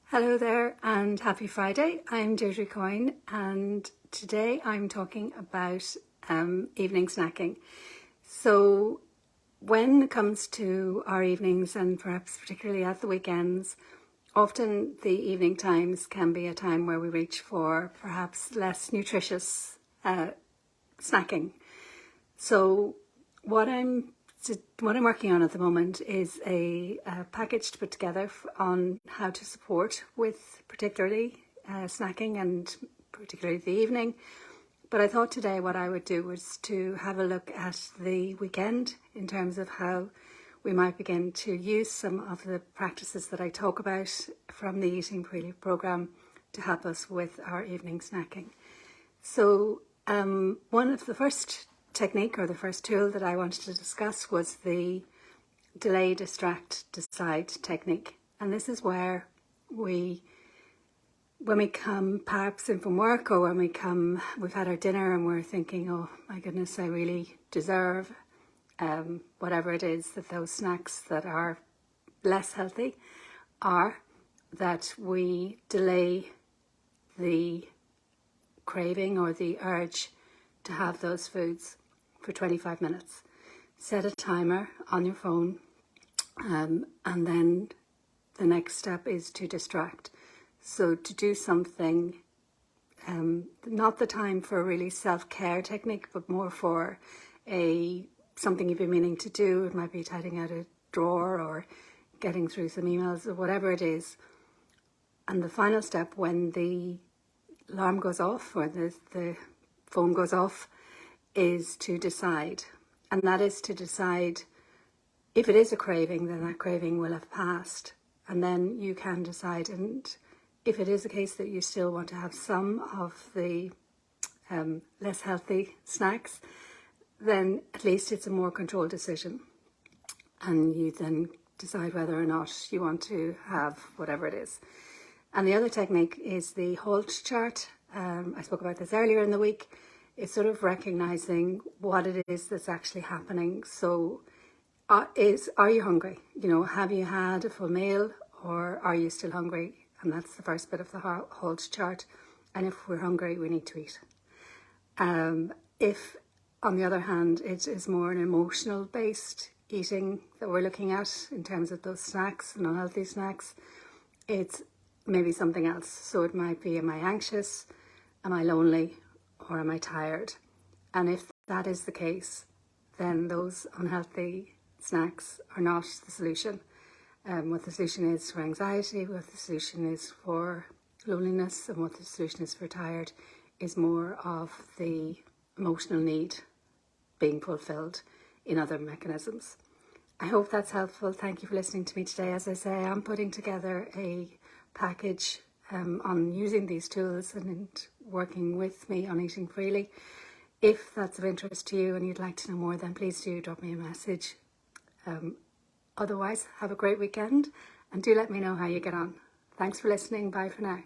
Hello there and happy Friday. I'm Deirdre and today I'm talking about evening snacking. So when it comes to our evenings and perhaps particularly at the weekends, often the evening times can be a time where we reach for perhaps less nutritious snacking. So what I'm working on at the moment is a package to put together on how to support with particularly snacking and particularly the evening. But I thought today what I would do was to have a look at the weekend in terms of how we might begin to use some of the practices that I talk about from the Eating Freely programme to help us with our evening snacking. So one of the first technique or the first tool that I wanted to discuss was the delay, distract, decide technique. And this is where when we come perhaps in from work or when we've had our dinner and we're thinking, oh my goodness, I really deserve whatever it is that those snacks that are less healthy are, that we delay the craving or the urge to have those foods for 25 minutes. Set a timer on your phone, and then the next step is to distract. So to do something, not the time for a really self-care technique, but more for something you've been meaning to do. It might be tidying out a drawer or getting through some emails or whatever it is. And the final step, when the alarm goes off or the phone goes off, is to decide. And that is to decide if it is a craving, then that craving will have passed. And then you can decide. And if it is a case that you still want to have some of the less healthy snacks, then at least it's a more controlled decision. And you then decide whether or not you want to have whatever it is. And the other technique is the HALT chart. I spoke about this earlier in the week. It's sort of recognizing what it is that's actually happening. So are you hungry? Have you had a full meal or are you still hungry? And that's the first bit of the HALT chart. And if we're hungry, we need to eat. If, on the other hand, it is more an emotional based eating that we're looking at in terms of those snacks and unhealthy snacks, it's maybe something else. So it might be, am I anxious? Am I lonely? Or am I tired? And if that is the case, then those unhealthy snacks are not the solution. What the solution is for anxiety, what the solution is for loneliness, and what the solution is for tired is more of the emotional need being fulfilled in other mechanisms. I hope that's helpful. Thank you for listening to me today. As I say, I'm putting together a package on using these tools and working with me on Eating Freely. If that's of interest to you and you'd like to know more, then please do drop me a message. Otherwise, have a great weekend and do let me know how you get on. Thanks for listening. Bye for now.